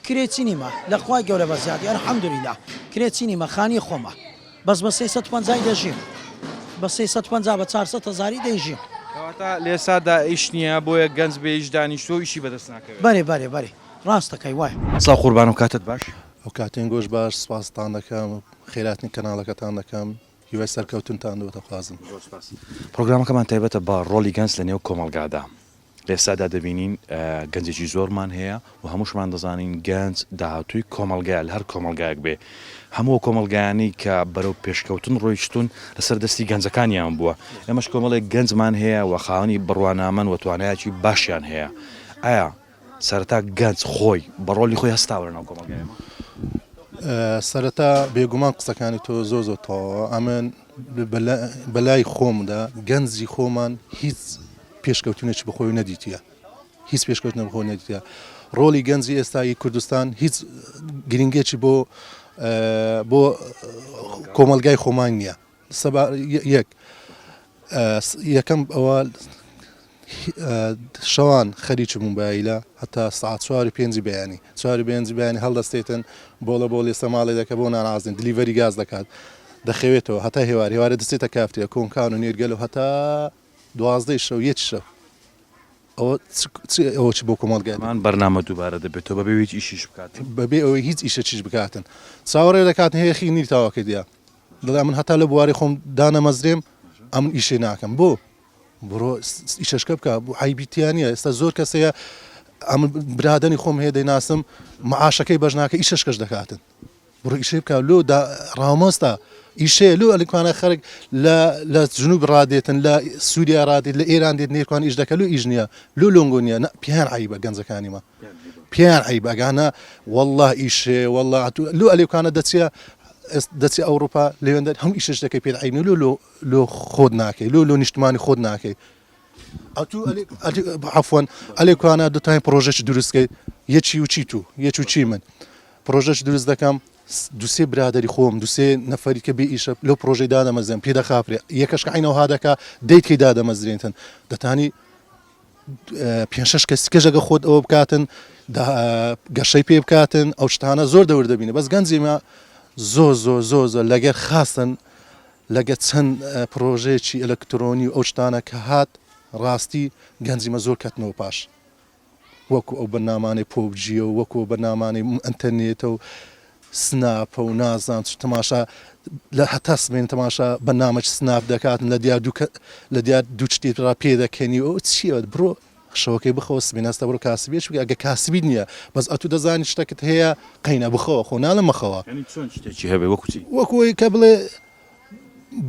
کرێچی نیمە لەخوای گەورە بەزیادی ئەلحەمدولیلا کرێچی نیمە خانی خۆمە بەس بە 350 دەژیم بە 350 بە 400,000 دەیژیم لێسادا ئیش نییە بۆیە گەنج بێ ئیش دانیشتۆ ئیشی بەدەست ناکەوێت بەێ ڕاستەکەی وایە ساڵ قوربان و کاتت باش ئەو کاتێن گۆش باش سپاستان دەکەم خێراتنی کەناڵەکەتان دەکەم هیوای سەرکەوتنتان دەخوازم پرۆگرامەکەمان تایبەتە بە ڕۆلی گەنج لە نێو کۆمەلگادا لێسادا دەبینین گەنجێکی زۆرمان هەیە و هەمووشمان دەزانین گەنج داهاتووی کۆمەلگای لە هەر کۆمەلگایەک بێ هەموو کۆمەلگایانی کە بەرەو پێشکەوتن ڕۆیشتون لەسەر دەستی گەنجەکانیان بووە ئێمەش کۆمەڵێک گەنجمان هەیە و خاوەنی بڕوانامەن و توانایەکی باشیان هەیە ئایا سەرەتا گەنج خۆی بە ڕۆلی خۆی هەستاوە ناو کۆمەلگایەوە سەرەتا بێگومان قسەکانی تۆ زۆر تەواوە ئەمن بەلای خۆمدا گەنجی خۆمان هیچ پێشکەوتنێکی بخۆی نەدیتیە هیچ پێشکەوتنە بخۆی نەدیتە ڕۆلی گەنجی ئێستایی کوردستان هیچ گرنگێکی بۆ کۆمەلگای خۆمان نییە یەکەم ئەوە شەوان خەریکی موبایلە هەتا سعات 4 بەیانی 4 بەیانی هەڵدەستێتن بۆ لێسە ماڵی دەکە بۆ نانازین دلیڤەری گاز دەکات دەخەوێتەوە هەتا هێوارە دەستێتە کافتەیە کۆنکان و نێرگەل و هەتا 12 شەو یەک شەو ئەوە چ بۆ کۆمەلگایمان بەرنامە دووبارە دەبێتەوە بەبێ هیچ ئیشیش بکات بەبێ ئەوەی هیچ ئیشە چیش بکاتن چاوەڕێ دەکاتن هەیەخی نیر تاواکە دیا دەڵێ من هەتا لە بواری خۆم دانەمەزرێم ئەمن ئیشێ ناکەم بۆ بڕۆ ئیشەشکە بکە بۆ حیبیتیانە ئێستا زۆر کەسەیە ئەم برادنی خۆم هەیە دەیناسم معاشەکەی بەژناکە ئیشەشکەش دەکاتن بڕۆ ئیشەی بکە لۆ ڕامۆستا ئیشەیە لۆ ئەلکوانە خەرک لە جنوب ڕادێتن لە سووریا ڕادێت لە ئێران دێت نێرکوان ئیش دەکە لۆ ئیش نییە لۆ لۆنگۆ نیە پیان عیبە گەنجەکانیمە پیان عیبەگانە والله ئیشێ والله لۆ ئەلێکانە دەچی ئەوروپا لەوێندە هەم ئیشش دەکەی پێ عیبنی لۆ خۆت ناکەی لۆ نیشتمانی خۆت ناکەی عفوان ئەلێکوانە دەتوانین پرۆژەش دروستکەی یەکی و چی تو یەک و چی من پرۆژەش دروست دەکەم دوسێ برادری خۆم دوسێ نەفەری کە بێ ئیشە لەو پرۆژەی دادەمەزرێن پێ دەخافرێ یەکەشکە عینەوە هادەکە دەیتکەی دادەمەزرێنتن دەتانی 5-6 کەسیکەژەگە خۆت ئەوە بکاتن گەشەی پێ بکاتن ئەو شتانە زۆر دەوردەبینە بەس گەنجێمە زۆر لەگەر خاستن لەگە چەند پرۆژەیەکی ئەلکترۆنی و ئەو شتانە کە هات ڕاستی گەنجیمە زۆر کەتنەوە پاش وەکو ئەو بەرنامانەی پۆبجیە و وەکو بەرنامانەی ئەنتەرنێتە و سناپە و نازان تەماشا لە هەتا سمێن تەماشا بەرنامەی سناپ دەکاتن لە دیار دوو شتێرا پێ دەکەنی ئەو چیە بڕۆ شەوەکەی بخەوە سبینەستە بڕۆ کاسبێش ئەگە کاسبی نییە بەس ئەتو دەزانی شتێکت هەیە قەینە بخەوە خۆ ناڵە مەخەوە وەکوی کە بڵێ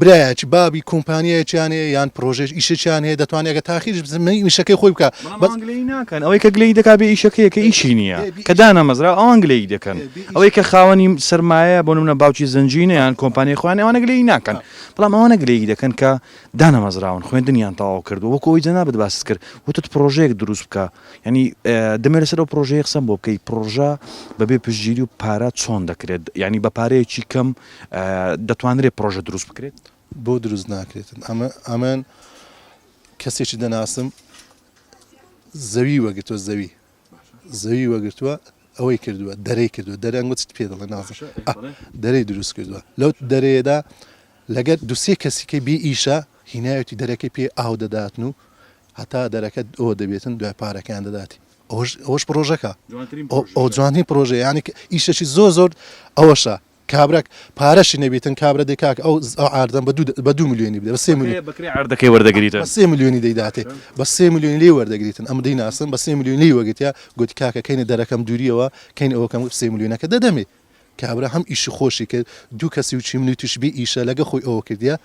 برایەکی بابی کۆمپانیایەکیان هەیە یان پرۆژێش ئیشەکیان هەیە دەتوانێت ئەگە تاخیرش میشەکەی خۆی بکە ناکەن ئەوەی کە گلەی دەکا بێ ئیشەکەیە کە ئیشی نییە کە دانەمەزرا ئەوان گلەی دەکەن ئەوەی کە خاوەنی سەرمایە بۆ نمونە باوکی زەنجینە یان کۆمپانیای خۆیان ئەوانە گلەی ناکەن بەڵام ئەوانە گلەی دەکەن کە دانەمەزراون خوێندنیان تەواو کردو وەکو ئەوی جەنابەت باس کرد وتت پرۆژەیەک دروست بکە ینی دەمێت لەسەر ئەو پرۆژەیە قسەم بۆ بکەی پرۆژە بەبێ پشتگیری و پارە چۆن دەکرێت ینی بە پارەیەکی کەم دەتوانرێت پرۆژە دروست بکرێت بۆ دروست ناکرێتن ئەمەن کەسێکی دەناسم زەوی وەگرتووە زەوی وەگرتووە ئەوەی کردووە دەرەی کردووە دەرەنگوت پێ دەڵێ نازم دەرەی دروست کردووە لەو دەرەیەدا لەگەر دوسێ کەسیکەی بێ ئیشە هینایەتی دەرەکەی پێ ئاو دەداتن و هەتا دەرەکە ئەوە دەبێتن دوای پارەکەیان دەداتی ئەوش پرۆژەکە ئەو جوانی پرۆژە ینی ئیشەی زۆر ئەوەشە کابراک پارەشی نەبێتن کابرا دەکاک ئەو ئاردەم بە 2 میلیۆنی بدە بە 3 میلیۆن ئاردەکەی وەردەگریتە 3 میلیۆنی دەیداتێ بە 3 میلیۆنی لێ وەردەگریتن ئەمە دەیناسن بە 3 میلیۆن لێ وەگرتیا گوتی کاکە کەینە دەرەکەم دووریەوە کەین ئەوەکەم 3 میلیۆنەکە دەدەمێ کابرا هەم ئیشی خۆشی کرد دوو کەسی و چی منوتیش بێ ئیشە لەگە خۆی ئەوە کردیا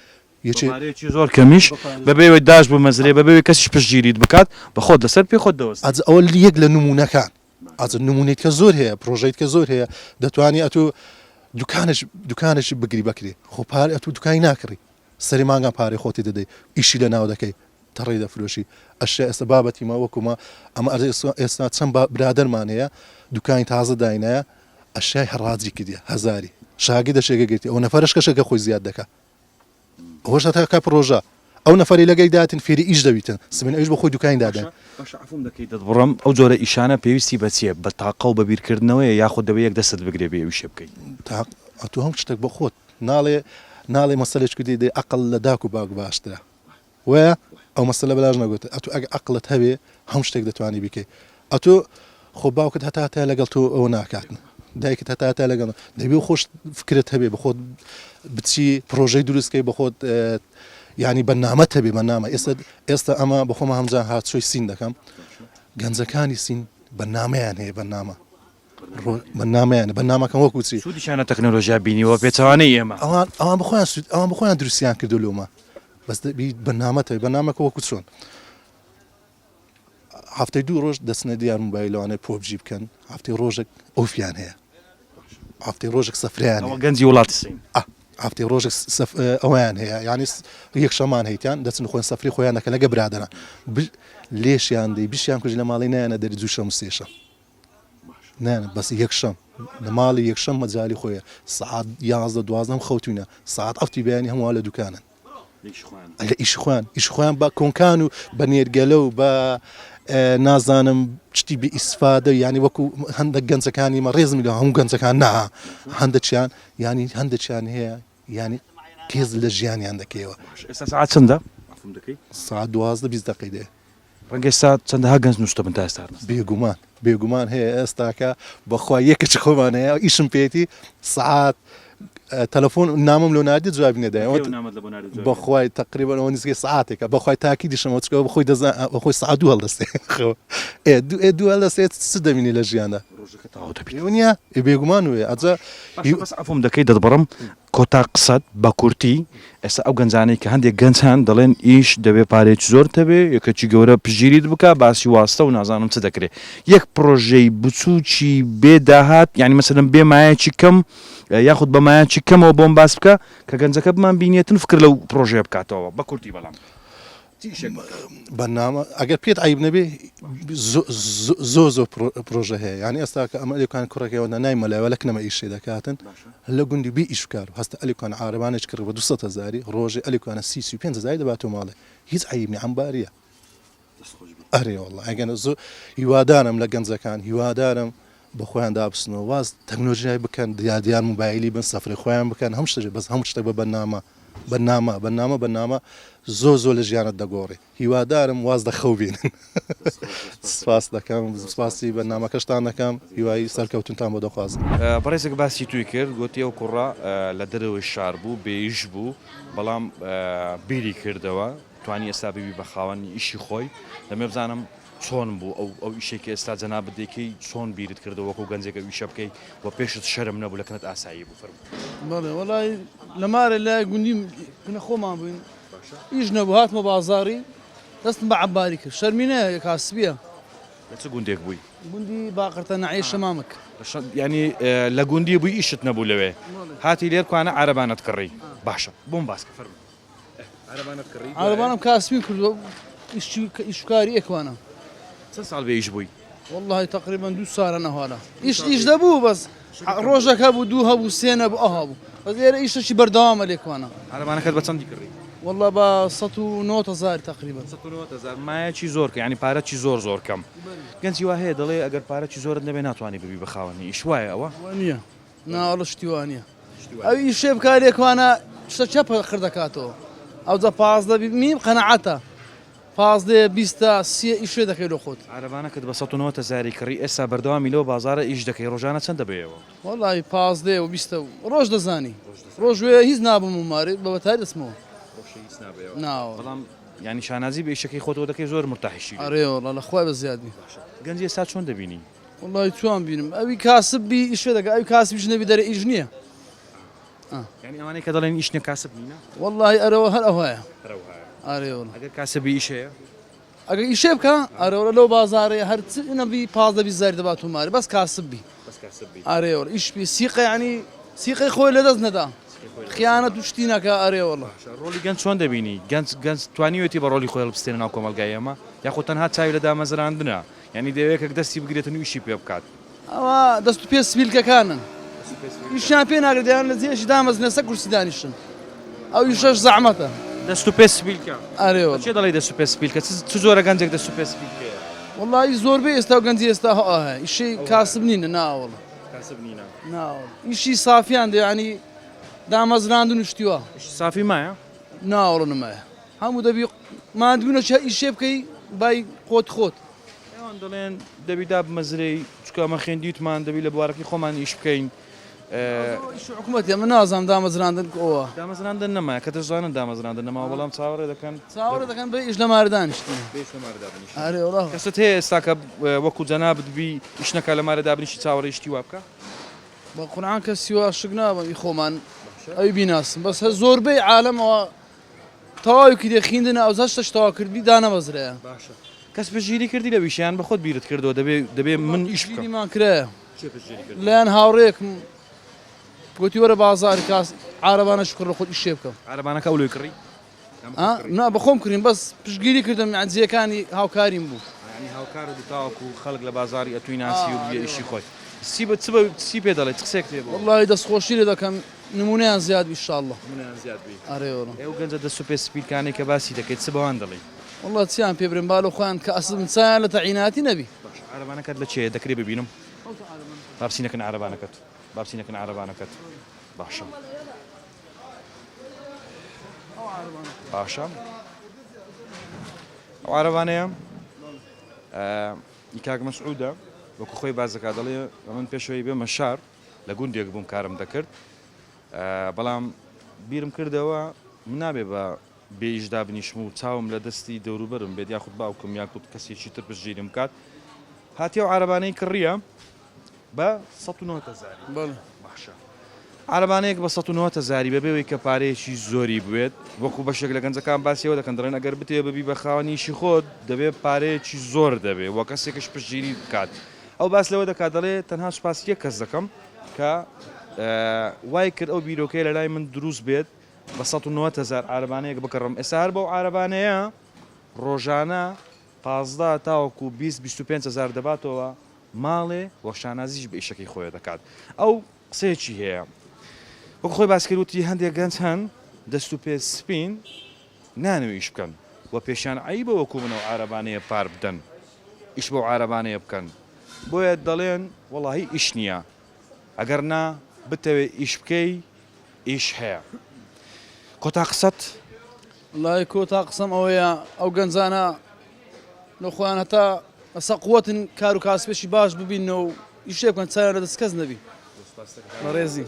یەکی زۆر کەمیش بەبێ داش بمەزرێ بەبێ کەسیش پشتگیریت بکات بە خۆت لەسەر پێ خۆت دەوەست ئەوە یەک لە نمونونەکان نمونێت کە زۆر هەیە پرۆژەیت کە زۆر هەیە دەتوانی ئەتو دوکانش بگری بکرێ خۆ پارە ئەتو دوکانی ناکڕی سەری مانگان پارەی خۆتی دەدەی ئیشی لە ناو دەکەی تەڕێ دەفرۆشی ئەشیا ئێستا بابەتیمە وەکومە ئەمە ئێستا چەند برادەرمان هەیە دوکانی تازە داینایە ئەشیای هەڕاجی کردیە هەزاری شاگی دەشێگە گرتی ئەو نەفەرش کەشەکە خۆی زیاد دەکە ئەوەش هەتاکە پرۆژە ئەو نەفەری لەگەی داتن فێری ئیش دەویتن سبین ئەوش بە خۆی دوکانی دادەن عفوم دەکەیت دەبڕم ئەو جۆرە ئیشانە پێویستی بەچیە بە تاقە و بەبیرکردنەوەی یاخود دەوێت یەک دەست بگرێ بێ ویشە بکەیت ئەتو هەم شتێک بە خۆت ناڵێ مەسەلێک کردی دێ عقل لە داک و باک باشترە وایە ئەو مەسەلە بەلاژ نەگوت ئەتو ئەگە عقلت هەبێ هەم شتێک دەتوانی بیکەی ئەتو خۆ باوکت هەتا لەگەڵ تۆ ئەوە ناکاتن دایکت هەتا لەگەڵ دەبێ خۆش فکرت هەبێ بە خۆت بچی پرۆژەی دروستکەی بە خۆت ینی بەرنامە هەبێ بەرنامە ئێستا ئەمە بە خۆمە هەمجان هاتچۆی سین دەکەم گەنجەکانی سین بەرنامەیان هەیە بەرنامەیان بەرنامەکەم وەکو چی سوودیشانە تەکنۆلۆژیا بینیوە پێچەوانەی ئێمە ئەوان بخۆیان دروستیان کردو لۆمە بەس بەرنامەتە بەرنامەکە وەکو چۆن هەفتەی 2 ڕۆژ دەچنە دیار موبایلەوانەی پۆبجی بکەن هەفتەی ڕۆژێک ئۆفیان هەیە هەفتەی ڕۆژێک سەفریان گەنجی وڵاتی سین هەفتەی ڕۆژێک ئەویان هەیە ینی یەک شەمان هەیتیان دەچن خۆیان سەفری خۆیان دەکەن لەگە برادەران لێشیان دەی بیشیان کوژ لە ماڵی نایەنە دەری دوو شەم و سێ شەم نانە بەس یەکشەم لە ماڵی یەکشەم مەجای خۆیە سعات 11 خەوتوینە سعات ئەفتی بەیانی هەمووە لە دوکانن لە ئیش خۆیان بە کۆنکان و بە نێرگەلە و بە نازانم شتی بە ئیسفادە ینی وەکو هەندێک گەنجەکانی مە ڕێزمی لە هەموو گەنجەکان نا هەندێکیان ینی هەندێکیان هەیە ینی کێز لە ژیانیان دەکەیەوە ئێستا سعات چەندە سعات 12 دقیقە ڕەنگە ئێستا چەندەها گەنج نوشتە بن تا ئێستا بێگومان هەیە ئێستاکە بەخوا یەکەچ خۆمان هەیە ئیشم پێێتی سعات تەلەفۆن نامم لۆ نادی جوابی نەدایەوە نامەت لە بۆ ناردووە بەخوای تقریبا ئەوە نزیکەی سعاتێکە بەخوای تاکیدیشەوە چکەوە بەخۆی بەخۆی سعات دوو هەڵدەستێ دوو هەڵدەستێت چ دەبینی لە ژیاندا نیە بێگومان وێ ئەجا بەس ئەفۆم دەکەی دەدبڕم کۆتا قسەت بە کورتی ئێستا ئەو گەنجانەی کە هەندێک گەنج هەن دەڵێن ئیش دەبێ پارێکی زۆر دەبێ یەکەکی گەورە پژگیریت بکە باسی واستە و نازانم چ دەکرێت یەک پرۆژەی بچووکی بێداهات یعنی مەسەلەن بێ مایەکی کەم یاخود بە مایەکی کەمەوە بۆم باس بکە کە گەنجەکە بمان بینێتن فکر لەو پرۆژەیە بکاتەوە بە کورتی بەڵام بەرنامە ئەگەر پێت عیب نەبێ زۆ پرۆژە هەیە یعنی ئێستا کە ئەمە ئەلێکان کوڕەکەەوە نایمەلایوە لەکنەمە ئیشێ دەکاتن لە گوندی بێ ئیشکار هەستە ئەلیکان عارەبانێک کرد بە 200,000 ڕۆژێ ئەلیکانە 35,000 دەباتەوە ماڵێ هیچ عیبنی ئەمباریە ئەرێ وڵڵ ئەگەنە زۆر هیوادارم لە گەنجەکان هیوادارم بە خۆیان دابستنەوە واز تەکنۆلۆژیای بکەن دیار موبایلی بن سەفری خۆیان بکەن هەم شتێک بەس هەموو شتێک بە بەرنامە زۆ لە ژیانت دەگۆڕی هیوادارم واز دەخەوبێنن سپاس دەکەم سپاسی بەرنامەکەشتان دەکەم هیوایی سەرکەوتنتان بۆ دەخوازم بەڕێزێک باسی توی کرد گوتی ئەو کوڕە لە دەرەوەی شار بوو بێئیش بوو بەڵام بیری کردەوە توانی ئێستا ببی بە خاوەنی ئیشی خۆی دەمێ بزانم چۆن بوو ئەو ئیشێکی ئێستا جەناب بدەکەی چۆن بیرت کردەوە وەکو گەنجێکە ویشە بکەی وە پێشت شەرم نەبوو لەکنت ئاسایی بوو فەرموو بەڵێ وەڵای لەمارە لای گوندیم کنە خۆمان بووین ئیش نەبوو هاتمە بازاڕی دەستم بە عەباری کرد شەرمینەیە کاسبیە لە چ گوندێک بووی گوندی باقرتە نەعەی شەمامک ینی لە گوندی بووی ئیشت نەبوو لەوێ هاتی لێر کوانە عەرەبانت کڕی باشە بۆم باسکە فەرموو عەرەبانت کڕی عەرەبانم کاسبی کردووە ئیشکاری ئێکوانە چەند ساڵ بێ ئیش بووی والله تقریبا 2 ساڵە نەهواڵە ئیش دەبوو بەس ڕۆژێک هەبوو 2 هەبوو 3 نەبوو ئەها بوو بەس ئێرە ئیشەکی بەردەوامە لێکوانە عەرەبانەکەت بە چەندی کڕی والله بە 190,000 تقریبا 190,000 مایەکی زۆر کە ینی پارەکی زۆر کەم گەنجی وا هەیە دەڵێ ئەگەر پارەکی زۆرت نەبێ ناتوانانی ببی بە خاوەنی ئیش وایە ئەوە نییە ناوەڵە شتی وانە ئەو ئیشێ بکارێکوانە شتە چەپ خردەکاتەوە ئەو جە پاس دەبی میم قەنەعەتە پازدێ 20 ئیشێ دەکەی لە خۆت عەرەبانەکەت بە 190,000 کڕی ئێستا بەردەوامی لەوە بازارە ئیش دەکەی ڕۆژانە چەند دەبێەوە وڵی پازدێ و 20 ڕۆژ دەزانی ڕۆژوێ هیچ نابم وماری بە بەتای دەسمەوە ناوە بەڵام ینی شانازی بە ئیشەکەی خۆتەوە دەکەی زۆر مرتاحیشی ئەرێوەڵە لە خۆی بە زیادی گەنجی ئێستا چۆن دەبینی وڵی چۆن بینم ئەوی کاسببی ئیشێ دەکە ئەوی کاسبیش نەبی دەرە ئیش نییە ینی ئەوانەی کە دەڵێن ئیش نیە کاسب نینە وڵی ئەرەوە هەر ئەوەیە ئارێوە ئەگەر کاسبی ئیشەیە ئەگەر ئیشێ بکە ئەرەوە لەو بازارێ هەرچ نەبی 15 دەبات و ماری بەس کاسببی ئارێوە ئیشبی سیقە ینی سیقی خۆی لەدەست نەدا خیانەت و شتی نەکە ئارێوەڵە ڕۆلی گەنج چۆن دەبینی گەنج توانیوێتی بە ڕۆلی خۆی بستێنە ناو کۆمەلگای ئێمە یاخۆ تەنها چاوی لە دامەزراندنە ینی دەوێت دەستی بگرێتن و ئیشی پێ بکات ئەوە دەست و پێ سویلکەکانن ئیشیان پێ ناگردیان لە جێشی دامەزنێسە کورسی دانیشن ئەو ئیشەش زەحمەتە دەست و پێ سپیلکە ئارێوە چێ دەڵی دەست و پێ سپیلکە چ زۆرە گەنجێک دەست و پێ سپیلکەیە وڵی زۆربەی ئێستا و گەنجی ئێستا هەیە ئیشەی کاسب نینە ناوەڵە کاسب نینە ناوە ئیشی سافیان دێ ینی دامەزراندن و شتیوە سافی مایە ناوەڵە نمایە هەموو دەبی مادبوونە چ ئیشێ بکەی بای خۆت ئەوان دەڵێن دەبی دا بمەزرەی چکە ئەمە خوێندیوتمان دەبی لە بوارەکەی خۆمان ئیش بکەین حکوومەت ئێمە نازانام دامەزراندن ئەوە دامەزراندن نەمایە کە دەزانن دامەزراندن نەما بەڵام چاوەڕێ دەکەن چاوەڕێ دەکەن بە ئیش لە ماردانیشتن ئارێوەڵە کەست هەیە ئێستا کە وەکو جەنابت بی ئیشنەکە لە مارە دابنیشی چاوەڕێشتی وا بکە بە قورعان کە سیوا شک نابم خۆمان ئەوی بیناسم بەس هە زۆربەی عالەمەوە تەواوی دێ خوێندنە ئەو هەشتەش تەوا کردبی دانەبەزرەیە کەس بەژیری کردی لە ویشیان بە خۆت بیرت کردەوە دەبێ من ئیش بکەم بیریمان کرایە لایەن هاوڕێکم گوتی وەرە بازاری کاس عارەبانە شکر لە خۆت ئیشێ بکەم عارەبانەکە ئەو لێ کڕی نا بەخۆم کردین بەس پشتگیری کردم عجزیەکانی هاوکاریم بوو ینی هاوکار و تاوەکو خەڵک لە بازاری ئەتوی ناسی و بێ ئیشی خۆی چی پێ دەڵێت قسێک تێ وڵی دەستخۆشی لێ دەکەم نمونەیان زیاد ئینشاءالله ئارێوەڵە ئێوە گەنجە دەست و پێ سپیلکانێک کە باسی دەکەیت چ بەوان دەڵێ وڵە چیان پێ برن باڵە خۆیان کە ئەسڵ چیان لە تەعیناتی نەبی عارەبانەکەت لە چێ دەکرێ ببینم بابسینەکەن عارەبانەکەت بابسینەکەن عارەبانەکەت باشە باشە ئەو عارەبانەیە ئیکاک مەسعودە وەکو خۆی بازەکە دەڵێ من پێشەوەی بێمە شار لە گوندێک بووم کارم دەکرد بەڵام بیرم کردەوە من نابێ بە بێئیشدا بنیشم و چاوم لە دەستی دەوروبەرم بێت یاخود باوکم یاخود کەسێکی تر پشتگیرم کات هاتیە و عارەبانەی کڕیە بە 190,000 باشە عارەبانەیەک بە 190,000 بەبێەوەی کە پارەیەکی زۆری بوێت وەکو بەشێک لە گەنجەکان باسیەوە دەکەن دەڕێن ئەگەر بتێ ببی بە خاوەنیشی خۆت دەبێت پارەیەکی زۆر دەبێت وە کەسێکش پشتگیری بکات ئەو باس لەوە دەکات دەڵێ تەنها سوپاس یەک کەس دەکەم کە وای کرد ئەو بیرۆکەی لە لای من دروست بێت بە 190,000 عارەبانەیەک بکڕم ئێستا هەر بەو عارەبانەیە ڕۆژانە 15 تاوەکو 20-25,000 دەباتەوە ماڵێ وەشانازیش بە ئیشەکەی خۆی دەکات ئەو قسەیەکی هەیە وەک خۆی باسکردوتی هەندێک گەنج هەن دەست و پێ سپین نانەوەیش بکەن و پێشیان عیبە وەکو منەوە عارەبانەیە پار بدەن ئیش بەو عارەبانەیە بکەن بۆیە دەڵێن وەڵاهی ئیش نییە ئەگەر نا بتەوێ ئیش بکەی ئیش هەیە کۆتا قسەت والله کۆتا قسەم ئەوەیە ئەو گەنجانە لە خۆیان هەتا ئەسا قووەتن کار و کاسبێکی باش ببینەوە و ئیشێ بکەن چایان لە دەست کەس نەبی بەڕێزی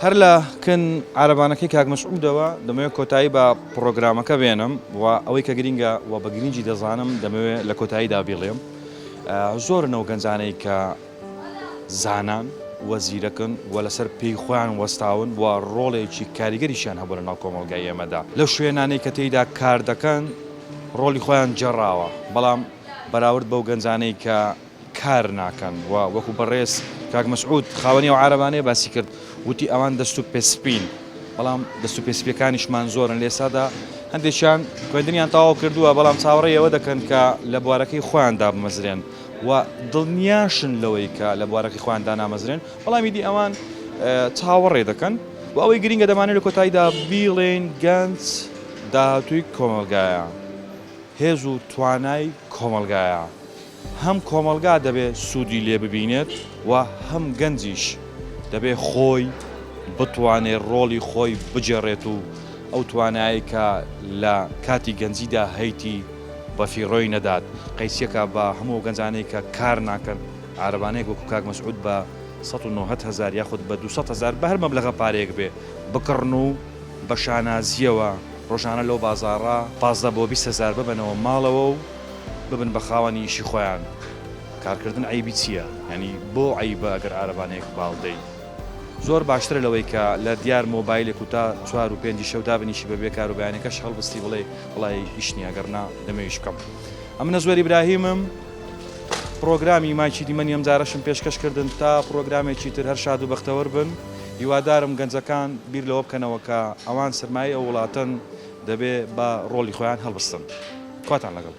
هەر لە کن عارەبانەکەی کاک مەسعودەوە دەمەوێت کۆتایی بە پرۆگرامەکە بێنم و ئەوەی کە گرینگە و بە گرنگی دەزانم دەمەوێت لە کۆتاییدا بڵێم زۆرنەوە گەنجانەی کە زانان وەزیرەکن و لەسەر پێی خۆیان وەستاون و ڕۆڵێکی کاریگەریشیان هەبوو لە ناو کۆمەڵگای ئێمەدا لەو شوێنانەی کە تێیدا کار دەکەن ڕۆڵی خۆیان جێڕاوە بەڵام بەراورد بەو گەنجانەی کە کار ناکەن و وەکو بەڕێز کاک مەسعود خاوەنی و عارەبانەیە باسی کرد وتی ئەوان دەست و پێسپین بەڵام دەست و پێسپیەکانیشمان زۆرن لێسادا هەندێکیان خوێندنیان تەواو کردووە بەڵام چاوەڕێی ئەوە دەکەن کە لە بوارەکەی خۆیاندا بمەزرێن و دڵنیاشن لەوەی کە لە بوارەکەی خۆیاندا نامەزرێن بەڵامی دی ئەوان چاوەڕێ دەکەن و ئەوەی گرینگە دەمانێت لە کۆتاییدا بیڵێن گەنج داهاتووی کۆمەلگایە هێز و توانای کۆمەلگایە هەم کۆمەلگا دەبێت سوودی لێ ببینێت و هەم گەنجیش دەبێت خۆی بتوانێت ڕۆڵی خۆی بجێڕێت و ئەو توانایی کە لە کاتی گەنجیدا هەیتی بەفیڕۆی نەدات قەیسیەکە بە هەموو گەنجانەی کە کار ناکەن عارەبانەیەک وەکو کاک مەسعود بە 190,000 یاخود بە 200,000 بە هەر مەبلەغە پارەیەک بێ بکڕن و بە شانازیەوە ڕۆژانە لەو بازاڕا 15 بۆ 20,000 ببنەوە ماڵەوە و ببن بە خاوەنی ئیشی خۆیان کارکردن عیبی چییە؟ ینی بۆ عیبە ئەگەر عارەبانەیەک باڵدەی زۆر باشترە لەوەی کە لە دیار مۆبایلێک و تا 4 و 5 شەودا بنیشی بەبێ کار و بەیانەکەش هەڵبستی بڵێ وڵای ئیش نییە گەڕنا دەمەویش بکەم ئەمنە زۆری براهیمم پرۆگرامی مایکی دیمەنی ئەم جارەشم پێشکەشکردن تا پرۆگرامێکی تر هەر شاد و بەختەوەر بن هیوادارم گەنجەکان بیر لەوە بکەنەوە کە ئەوان سرمای ئەو وڵاتن دەبێ بە ڕۆڵی خۆیان هەڵبستن خواتان لەگەڵ